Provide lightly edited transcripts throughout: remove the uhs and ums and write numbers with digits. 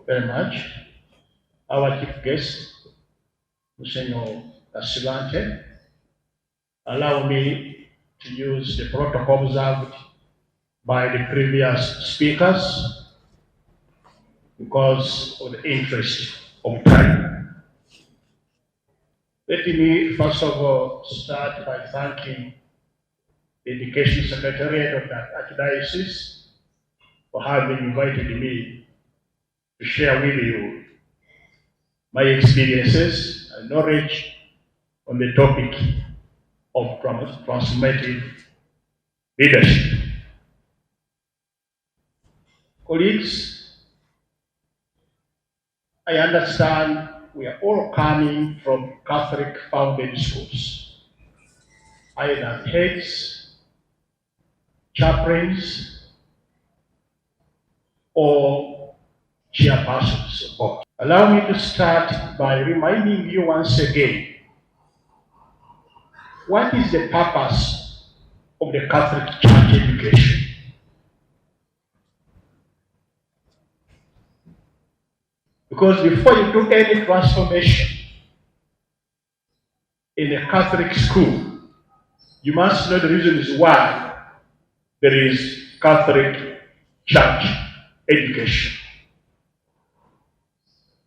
very much. Our chief guest, Musenyo Kasibante, allow me to use the protocol observed by the previous speakers because of the interest of time. Let me first of all start by thanking the Education Secretariat of the Archdiocese for having invited me to share with you my experiences and knowledge on the topic of transformative leadership. Colleagues, I understand we are all coming from Catholic founded schools, either heads, chaplains, or chairpersons of both. Allow me to start by reminding you once again, what is the purpose of the Catholic Church education? Because before you do any transformation in a Catholic school, you must know the reasons why there is Catholic Church education.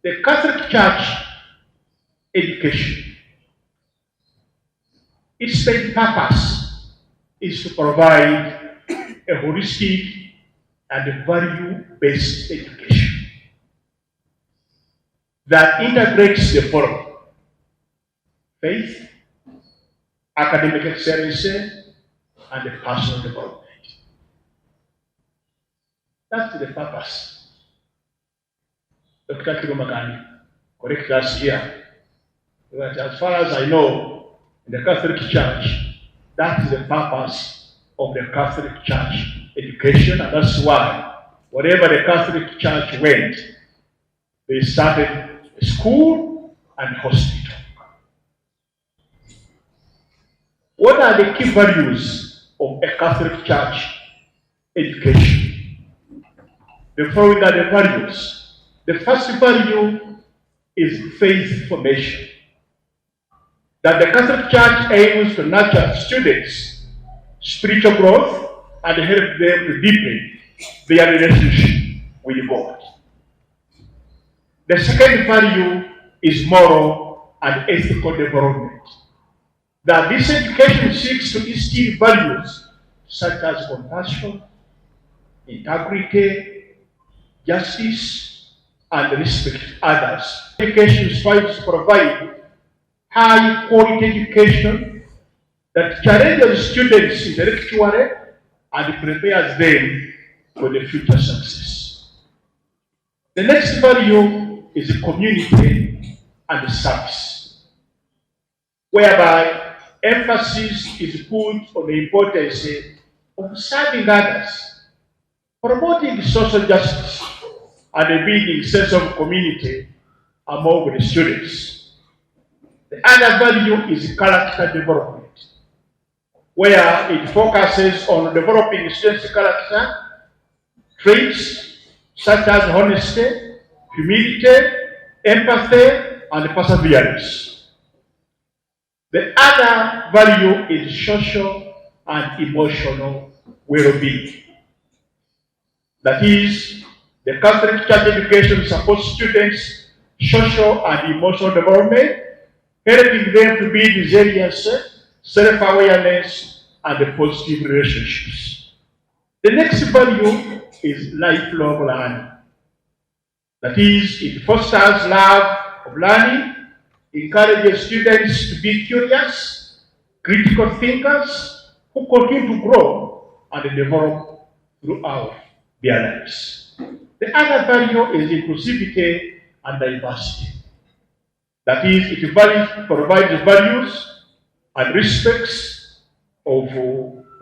The Catholic Church education, its main purpose is to provide a holistic and a value-based education that integrates the following: faith, academic excellence, and the personal development. That's the purpose. Dr. Kirumagani, correct us here. But as far as I know, in the Catholic Church, that is the purpose of the Catholic Church education, and that's why wherever the Catholic Church went, they started a school and hospital. What are the key values of a Catholic Church education? The following are the values. The first value is faith formation. That the Catholic Church aims to nurture students' spiritual growth and help them to deepen their relationship with God. The second value is moral and ethical development. That this education seeks to instill values such as compassion, integrity, justice, and respect for others. Education strives to provide high quality education that challenges students intellectually and prepares them for the future success. The next value is community and service, whereby emphasis is put on the importance of serving others, promoting social justice, and building a sense of community among the students. The other value is character development, where it focuses on developing students' character traits such as honesty, humility, empathy, and perseverance. The other value is social and emotional well-being. That is, the Catholic Church education supports students' social and emotional development, helping them to build resilience, self-awareness, and positive relationships. The next value is lifelong learning. That is, it fosters love of learning, encourages students to be curious, critical thinkers who continue to grow and develop throughout their lives. The other value is inclusivity and diversity. That is, it provides values and respects of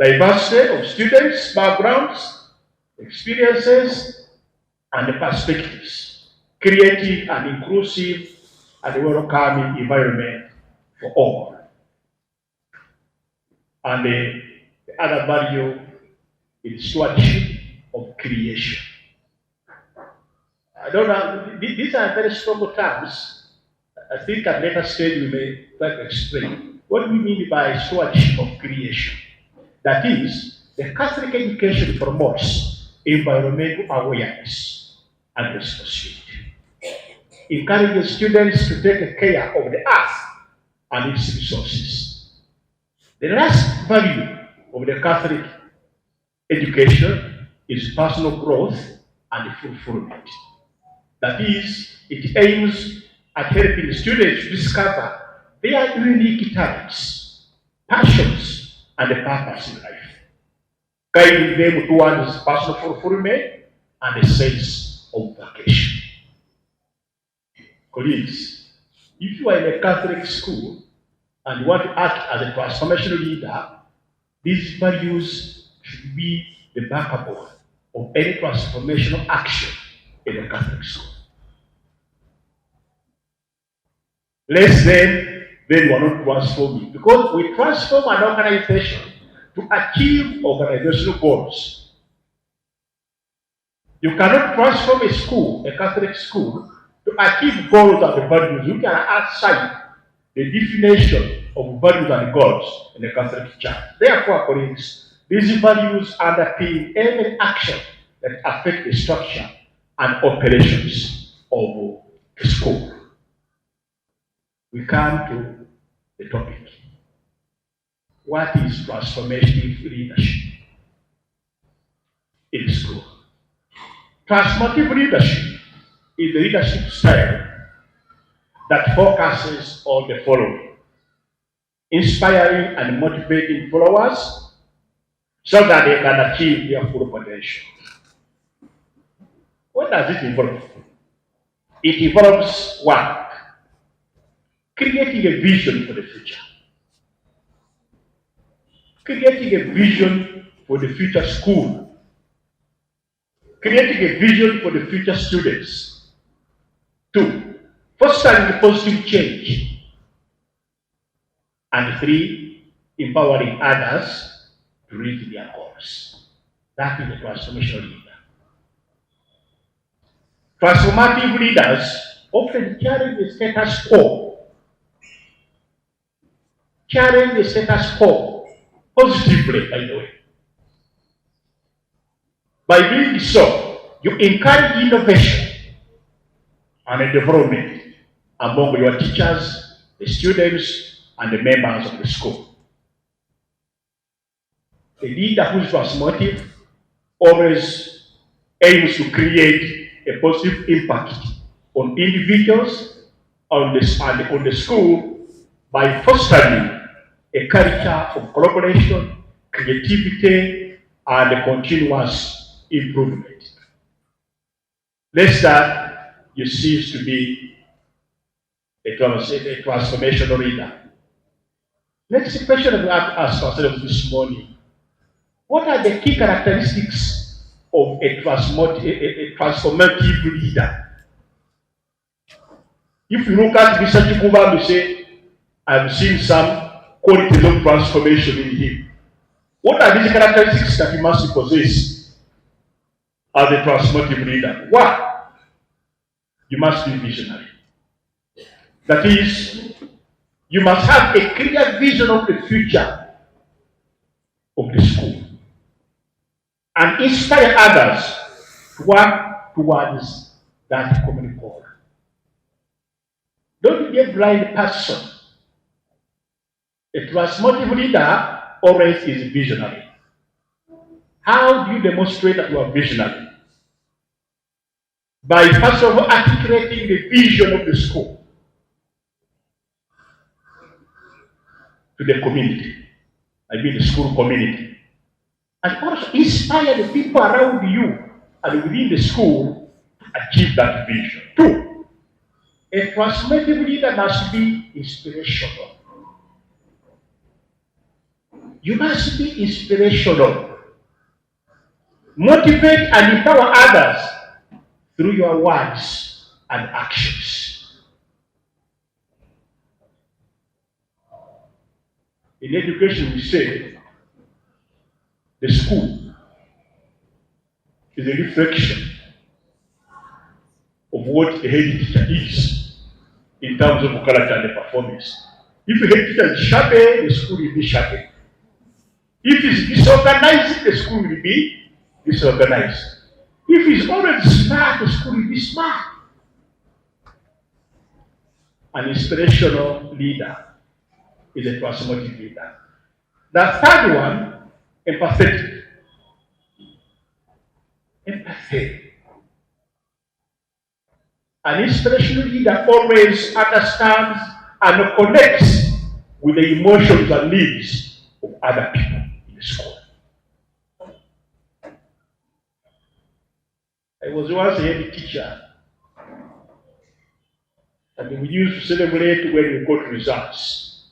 diversity of students' backgrounds, experiences, and perspectives, creating an inclusive and welcoming environment for all. And the other value is stewardship of creation. I don't know, these are very strong terms. I think at later stage we may try to explain what we mean by stewardship of creation. That is, the Catholic education promotes environmental awareness and responsibility, encourages students to take care of the earth and its resources. The last value of the Catholic education is personal growth and fulfillment. That is, it aims at helping students to discover their unique talents, passions, and purpose in life, guiding them towards personal fulfillment and a sense of vocation. Colleagues, if you are in a Catholic school and you want to act as a transformational leader, these values should be the backbone of any transformational action in a Catholic school. Less than we are not transforming, because we transform an organization to achieve organizational goals. You cannot transform a school, a Catholic school, to achieve goals and values. You can outside the definition of values and goals in the Catholic Church. Therefore, colleagues, these values underpin every action that affect the structure and operations of the school. We come to the topic. What is transformative leadership in school? Transformative leadership is the leadership style that focuses on the following: inspiring and motivating followers so that they can achieve their full potential. What does it involve? It involves one, creating a vision for the future. Creating a vision for the future school. Creating a vision for the future students. Two, fostering positive change. And three, empowering others to reach their goals. That is the transformational leader. Transformative leaders often challenge the status quo. Challenge the status quo positively, by the way. By doing so, you encourage innovation and development among your teachers, the students, and the members of the school. A leader who is transformative always aims to create a positive impact on individuals and on the school by fostering a culture of collaboration, creativity, and continuous improvement. Lest that you cease to be a transformational leader. Next question we have to ask ourselves this morning: what are the key characteristics of a transformative leader? If you look at Bishop Kuba, you say, I've seen some qualities of transformation in him. What are these characteristics that you must possess as a transformative leader? One, you must be visionary. That is, you must have a clear vision of the future of the school and inspire others to work towards that common goal. Don't be a blind person. A transformative leader always is visionary. How do you demonstrate that you are visionary? By first of all articulating the vision of the school to the community. I mean the school community. And also inspire the people around you and within the school to achieve that vision. Two, a transformative leader must be inspirational. You must be inspirational. Motivate and empower others through your words and actions. In education, we say the school is a reflection of what a head teacher is in terms of character and performance. If a head teacher is shabby, the school will be shabby. If it's disorganized, the school will be disorganized. If it's always smart, the school will be smart. An inspirational leader is a transformative leader. The third one, empathetic. Empathy. An inspirational leader always understands and connects with the emotions and needs of other people in the school. I was once a head teacher, and we used to celebrate when we got results.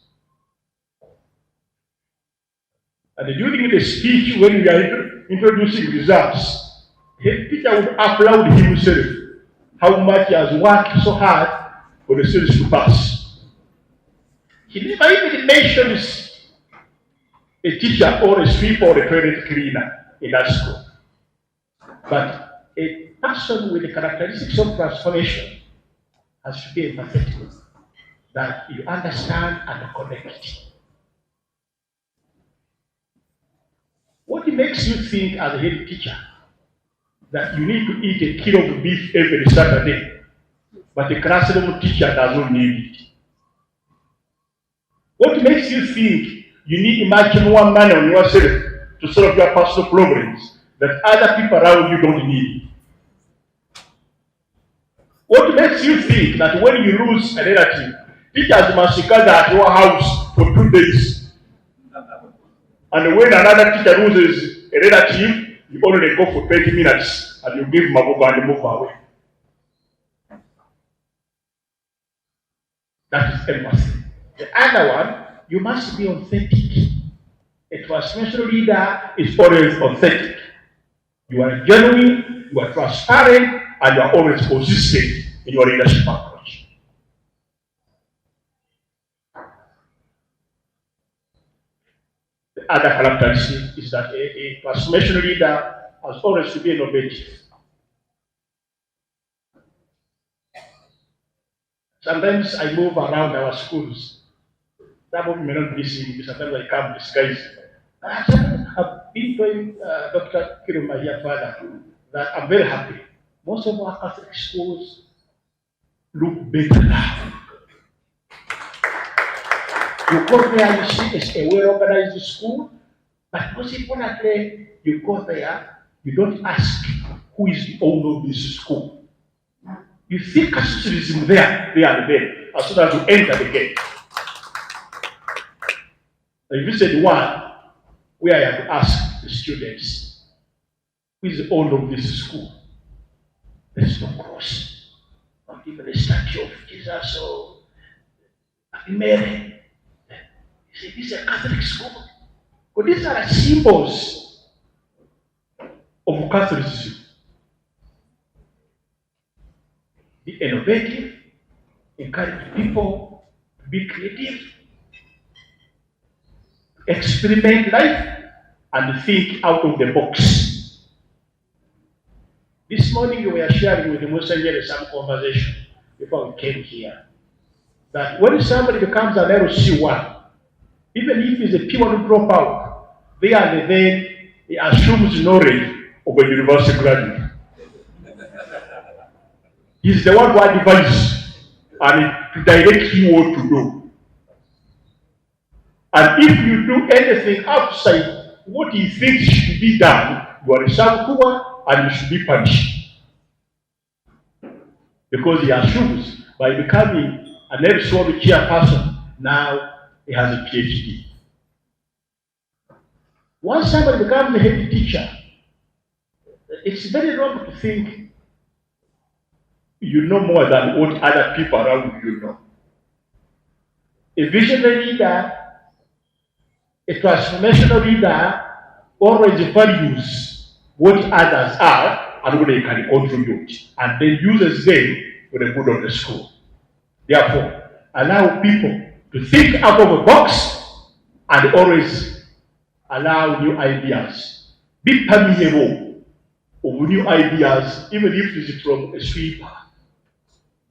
And during the speech, when we are introducing results, the head teacher would applaud himself how much he has worked so hard for the students to pass. He never even mentions a teacher or a sweeper or a toilet cleaner in that school. But a person with the characteristics of transformation has to be empathetic, that you understand and connect. What makes you think as a head teacher that you need to eat a kilo of beef every Saturday, but the classroom teacher does not need it? What makes you think you need much more money on yourself to solve your personal problems that other people around you don't need? What makes you think that when you lose a relative, teachers must gather at your house for 2 days, and when another teacher loses a relative, you only go for 20 minutes and you give Magogo and move away? That is empathy. The other one, you must be authentic. A transformational leader is always authentic. You are genuine, you are transparent, and you are always consistent in your leadership approach. The other characteristic is that a transformational leader has always to be innovative. Sometimes I move around our schools. Some of you may not be seeing me. Sometimes I come disguised. I've been telling Dr. Kiruma here further that I'm very happy. Most of our Catholic schools look better now. You go there, you see it's a well-organized school, but most importantly, you go there, you don't ask who is the owner of this school. You see Catholicism there and there, as soon as you enter the gate. I visited one where I had to ask the students, who is the owner of this school? There's no cross, not even a statue of Jesus or Mary. You see, this is a Catholic school. But these are symbols of Catholicism. Be innovative, encourage people to be creative, experiment life, and think out of the box. This morning we were sharing with the Monsignor some conversation before we came here, that when somebody becomes an LC1, even if he's a P1 dropout, they are then he assumes knowledge of a university graduate. He's the one who advises and to direct you what to do. And if you do anything outside what he thinks should be done, you are a saboteur and you should be punished. Because he assumes by becoming an episode chairperson, now he has a PhD. Once somebody becomes a head teacher, it's very wrong to think you know more than what other people around you know. A visionary leader, a transformational leader, always values what others are and what they can contribute, and then uses them for the good of the school. Therefore, allow people to think out of a box and always allow new ideas. Be permeable of new ideas, even if it is from a sweeper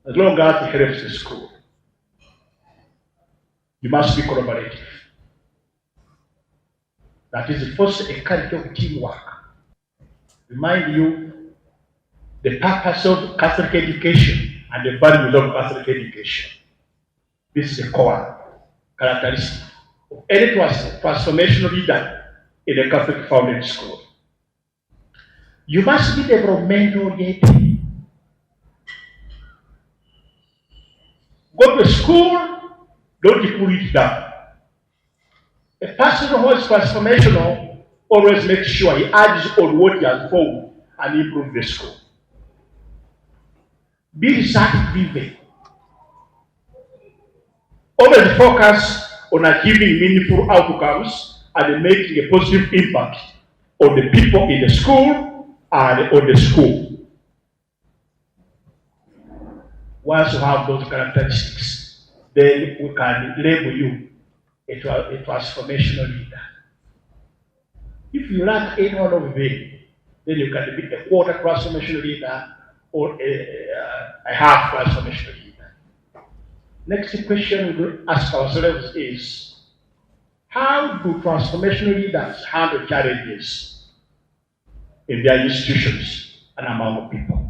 as long as it helps the school. You must be collaborative. That is the first encourage of teamwork. Remind you the purpose of Catholic education and the values of Catholic education. This is the core characteristic of any transformational leader in a Catholic founded school. You must be developmental oriented. Go to school, don't pull it down. A person who is transformational always makes sure he adds on what he has found and improve the school. Be research driven. Always focus on achieving meaningful outcomes and making a positive impact on the people in the school and on the school. Once you have those characteristics, then we can label you a transformational leader. If you lack any one of them, then you can be a quarter transformational leader or a half transformational leader. Next question we will ask ourselves is, how do transformational leaders handle challenges in their institutions and among people?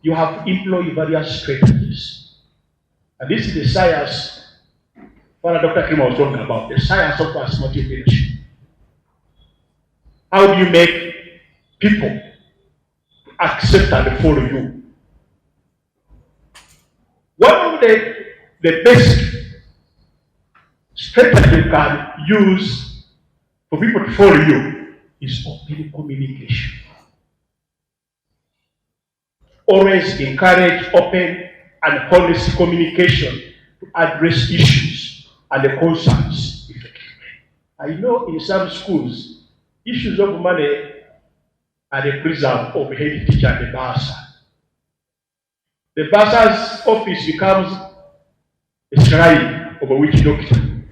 You have to employ various strategies. And this is the science Father Dr. Kim was talking about, the science of transformative leadership. How do you make people accept and follow you? One of the best strategy you can use for people to follow you is open communication. Always encourage open and honest communication to address issues and the concerns effectively. I know in some schools, issues of money are the preserve of head teacher and the bursar. The bursar's office becomes a shrine of a witch doctor.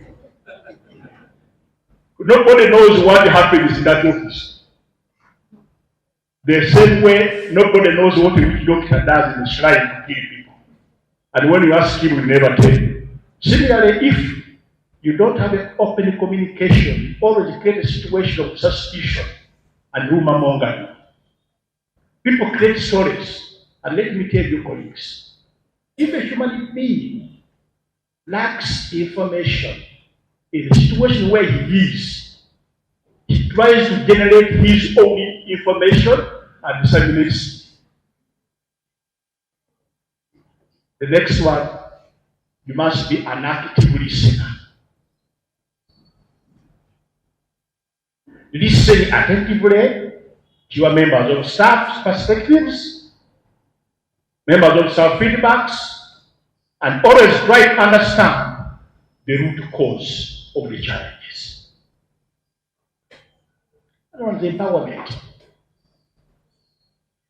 Nobody knows what happens in that office. The same way, nobody knows what a witch doctor does in the shrine to kill people. And when you ask him, he will never tell you. Similarly, if you don't have an open communication, you always create a situation of suspicion and rumor mongering. People create stories, and let me tell you, colleagues, if a human being lacks information in the situation where he is, he tries to generate his own information and disseminates. The next one, you must be an active listener. Listen attentively to your members of staff's perspectives, members of staff feedbacks, and always try to understand the root cause of the challenges. And on the empowerment,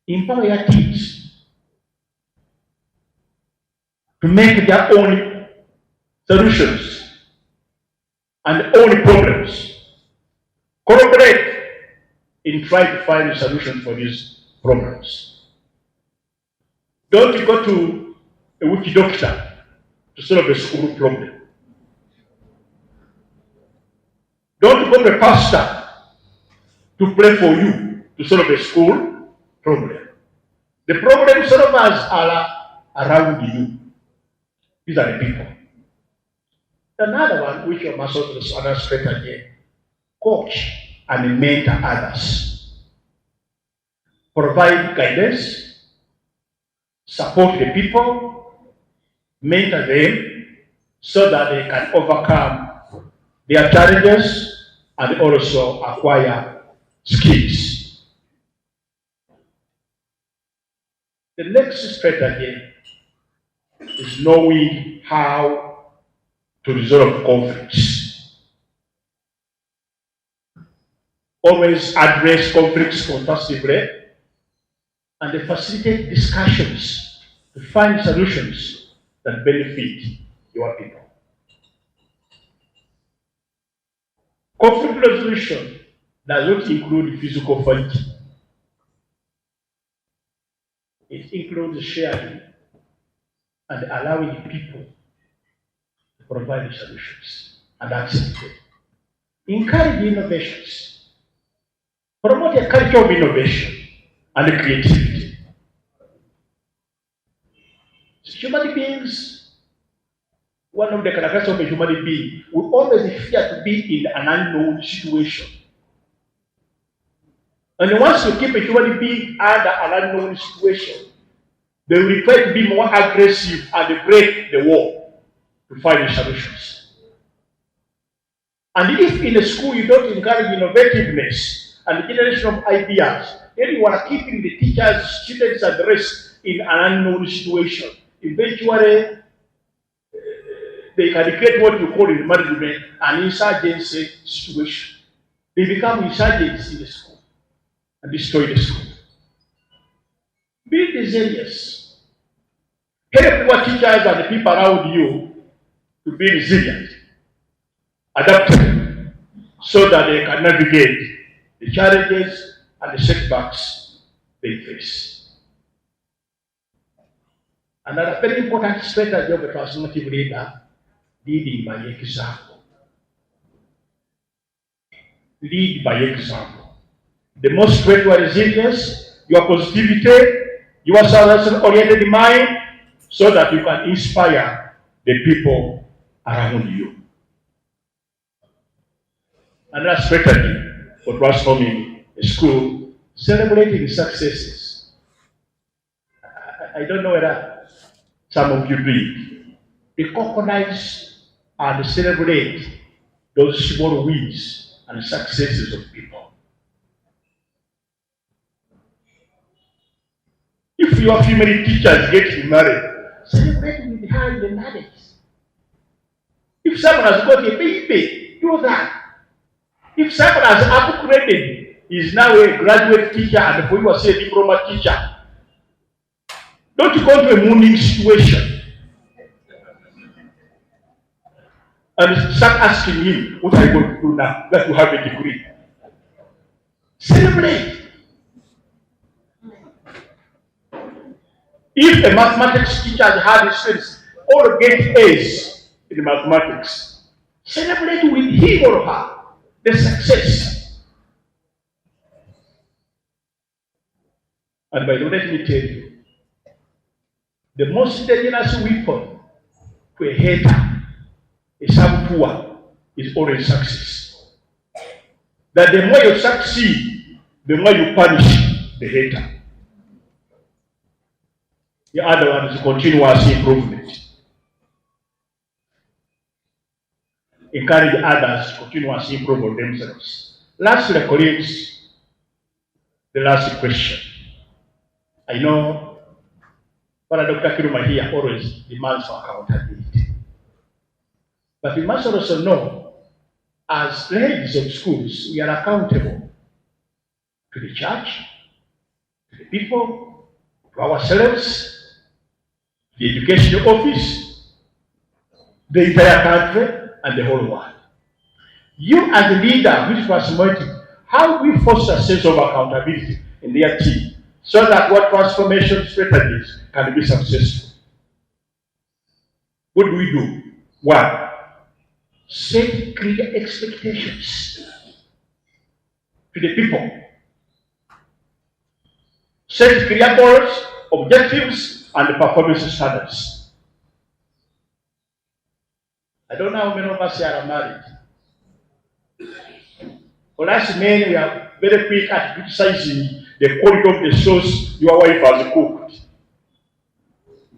empower your teams to make their own solutions and own problems. Collaborate in trying to find a solution for these problems. Don't go to a witch doctor to solve a school problem. Don't go to a pastor to pray for you to solve a school problem. The problem solvers are around you. These are the people. Another one, which you must also understand again, coach and mentor others. Provide guidance, support the people, mentor them so that they can overcome their challenges and also acquire skills. The next strategy is knowing how to resolve conflicts. Always address conflicts constructively and facilitate discussions to find solutions that benefit your people. Conflict resolution does not include physical fighting. It includes sharing and allowing people to provide solutions and accept them. Encourage innovations. Promote a culture of innovation and creativity. Human beings, one of the characteristics of a human being, will always fear to be in an unknown situation. And once you keep a human being under an unknown situation, they will require to be more aggressive and break the wall to find solutions. And if in a school you don't encourage innovativeness and generation of ideas, then you are keeping the teachers, students, and the rest in an unknown situation. Eventually, they can create what you call in management an insurgency situation. They become insurgents in the school and destroy the school. Be resilience. Help your teachers and the people around you to be resilient, adaptable, so that they can navigate the challenges and the setbacks they face. Another very important strategy of a transformative leader, leading by example. Lead by example. Demonstrate your resilience, your positivity, your solution-oriented mind, so that you can inspire the people around you. Another strategy for transforming a school, celebrating successes. I don't know whether some of you read. Recognize and celebrate those small wins and successes of people. If your female teachers get married, celebrate with her in the marriage. If someone has got a baby, do that. If someone has upgraded, is now a graduate teacher and for you are a diploma teacher, don't you go to a mourning situation and start asking him, what are you going to do now that you have a degree? Celebrate. If a mathematics teacher has had students all get A's in mathematics, celebrate with him or her the success. And by the way, let me tell you, the most dangerous weapon to a hater, a saboteur, is always success. That the more you succeed, the more you punish the hater. The other one is continuous improvement. Encourage others to continuously improve on themselves. Lastly, colleagues, the last question. I know Dr. Kiruma here always demands for accountability. But we must also know, as heads of schools, we are accountable to the church, to the people, to ourselves, the education office, the entire country, and the whole world. You as a leader, which transformative, how do we foster a sense of accountability in their team so that what transformation strategies can be successful? What do we do? One, set clear expectations to the people. Set clear goals, objectives, and performance standards. I don't know how many of us here are married. For us men, we are very quick at criticizing the quality of the sauce your wife has cooked.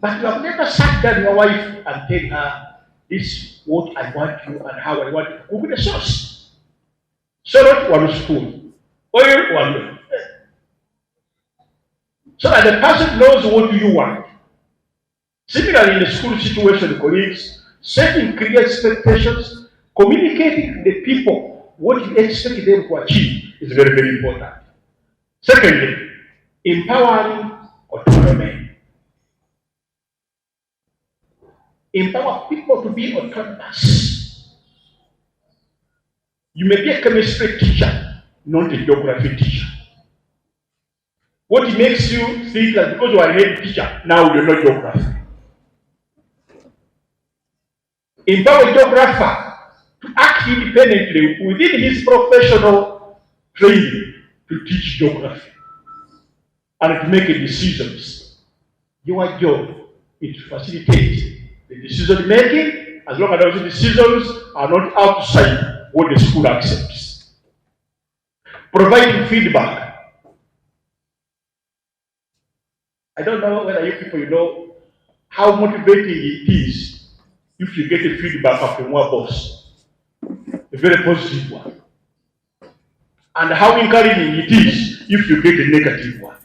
But you have never sat down with your wife and tell her, this is what I want you and how I want you to cook the sauce. Salt, 1 spoon. Oil, 1. So that the person knows what you want. Similarly, in the school situation, colleagues, setting clear expectations, communicating to the people what you expect them to achieve is very, very important. Secondly, empowering autonomy. Empower people to be autonomous. You may be a chemistry teacher, not a geography teacher. What makes you think that because you are a head teacher, now you know geography? Empower geographer to act independently within his professional training to teach geography and to make decisions. Your job is to facilitate the decision making as long as those decisions are not outside what the school accepts. Providing feedback. I don't know whether you people know how motivating it is if you get a feedback from your boss, a very positive one, and how encouraging it is if you get a negative one.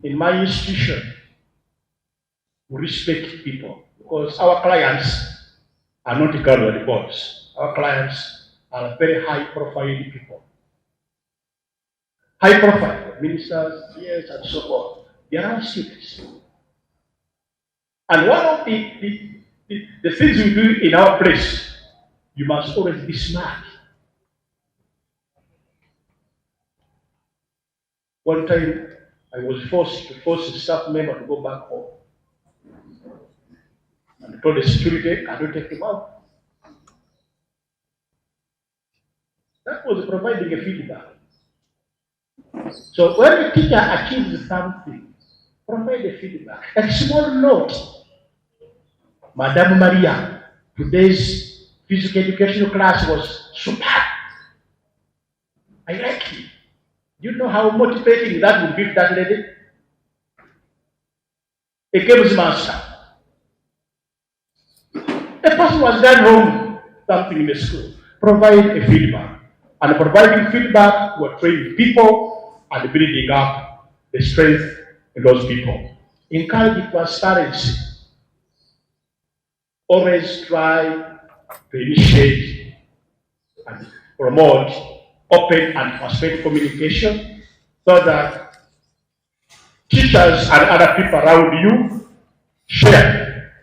In my institution, we respect people because our clients are not graduate boards. Our clients are very high-profile people. High profile, ministers, yes, and so on. They are our students. And one of the things we do in our place, you must always be smart. One time, I was forced to force a staff member to go back home. And I told the security, I don't take him out. That was providing a feedback. So when a teacher achieves something, provide a feedback. A small note. Madam Maria, today's physical education class was superb. I like it. Do you know how motivating that would be to that lady? A games master. A person was done wrong something in the school. Provide a feedback. And providing feedback will train people and building up the strength in those people. Encourage transparency. Always try to initiate and promote open and transparent communication so that teachers and other people around you share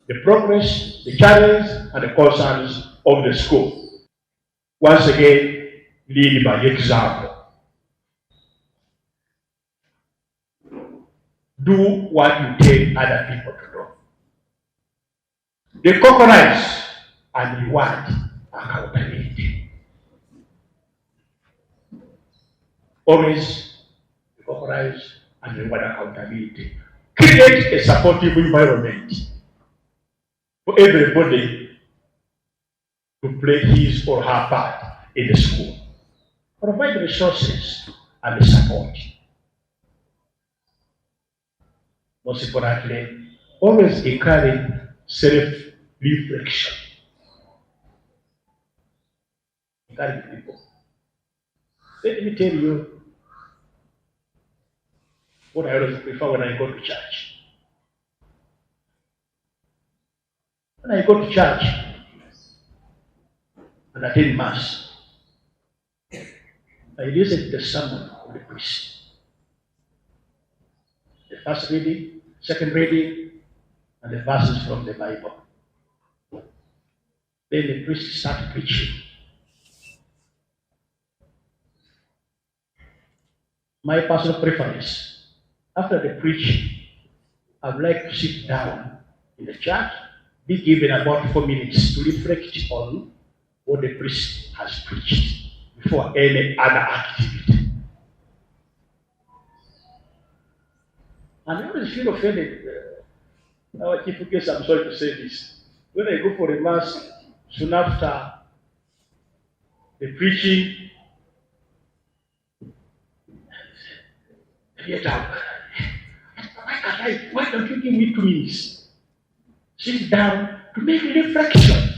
the progress, the challenge, and the concerns of the school. Once again, lead by example. Do what you tell other people to do. Recognize and reward accountability. Always recognize and reward accountability. Create a supportive environment for everybody to play his or her part in the school. Provide resources and support. Most importantly, always encourage self-reflection. Encourage people. Let me tell you what I always prefer when I go to church. When I go to church and attend Mass, I listen to the sermon of the priest. The first reading, second reading, and the verses from the Bible. Then the priest starts preaching. My personal preference, after the preaching, I'd like to sit down in the church, be given about 4 minutes to reflect on what the priest has preached before any other activity. And I always feel offended. Our chief guest, I'm sorry to say this. When I go for a Mass, soon after the preaching, why don't you give me 2 minutes? Sit down to make a reflection.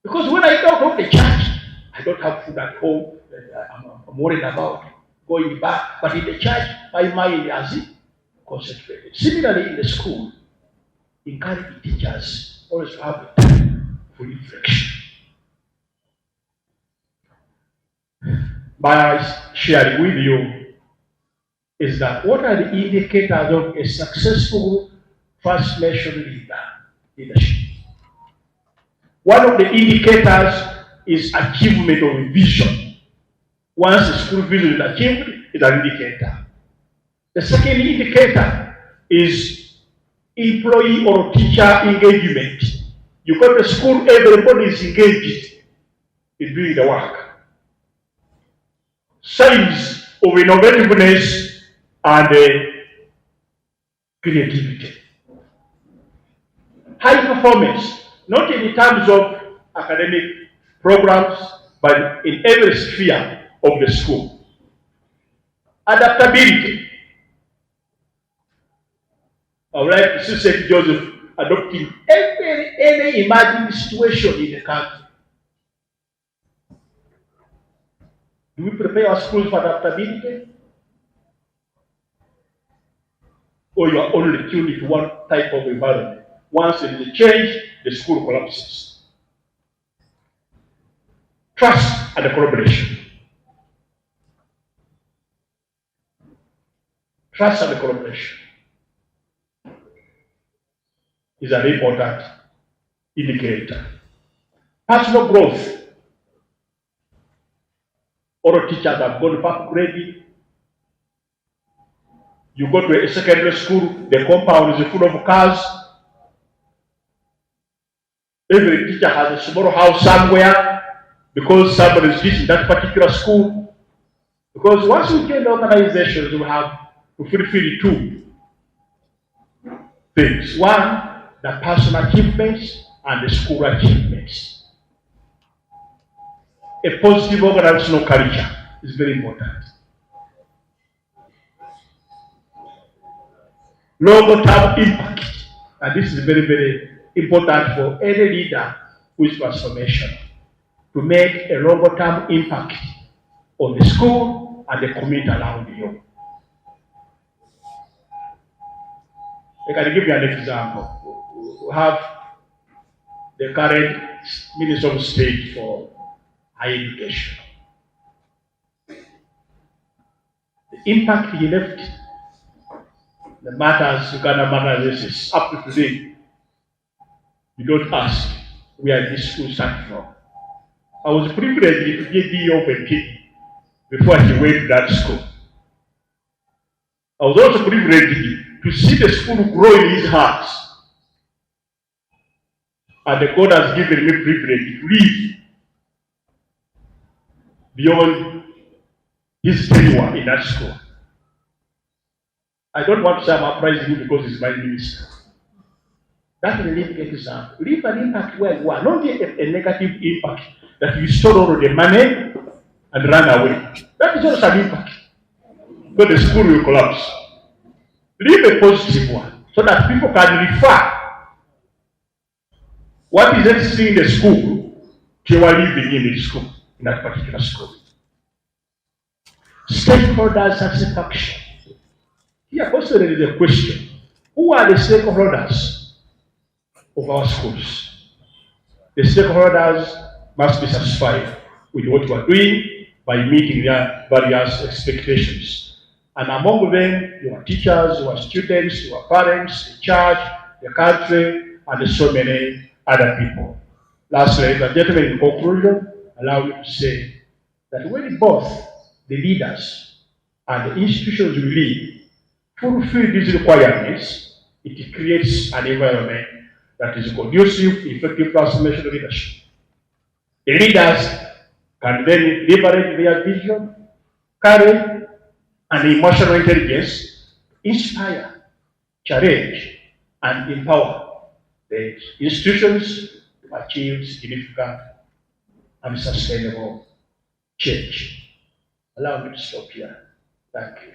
Because when I go home the church, I don't have food at home. I'm worried about going back. But in the church, my mind has concentrated. Similarly, in the school, encourage the teachers always to have a time for reflection. By sharing with you is that what are the indicators of a successful transformation leadership? One of the indicators is achievement of a vision. Once the school vision is achieved, it's an indicator. The second indicator is employee or teacher engagement. You go to school, everybody is engaged in doing the work. Signs of innovativeness and creativity. High performance, not in terms of academic programs, but in every sphere of the school. Adaptability. I would like to see St. Joseph adopting any emerging situation in the country. Do we prepare our schools for adaptability? Or you are only tuned to one type of environment? Once there is a change, the school collapses. Trust and collaboration. Trust and collaboration is an important indicator. Personal growth. All teachers have gone back grading. You go to a secondary school, the compound is full of cars. Every teacher has a small house somewhere because somebody is teaching that particular school. Because once we join the organizations, we have to fulfill two things. One, the personal achievements and the school achievements. A positive organizational culture is very important. Long-term impact, and this is very, very important for any leader who is transformational, to make a longer-term impact on the school and the community around you. I can give you an example. We have the current Minister of State for Higher Education. The impact he left, the matters Uganda Management Institute up to today, you don't ask where this school started from. I was privileged to get the open before he went to that school. I was also privileged to see the school grow in his heart. And the God has given me privilege to live beyond his tenure in that school. I don't want to say I'm praising him because he's my minister. That's a living example. Leave an impact where you are, not a negative impact that you store all the money and run away. That is also an impact. But the school will collapse. Leave a positive one so that people can refer what is existing in the school to your living in the school, in that particular school. Stakeholder satisfaction. Here also there is a question. Who are the stakeholders of our schools? The stakeholders must be satisfied with what we are doing by meeting their various expectations. And among them, your teachers, your students, your parents, the church, the country, and so many other people. Lastly, ladies and gentlemen, in conclusion, allow me to say that when both the leaders and the institutions we lead fulfill these requirements, it creates an environment that is conducive to effective transformational leadership. The leaders can then leverage their vision, courage, and emotional intelligence to inspire, challenge, and empower the institutions to achieve significant and sustainable change. Allow me to stop here. Thank you.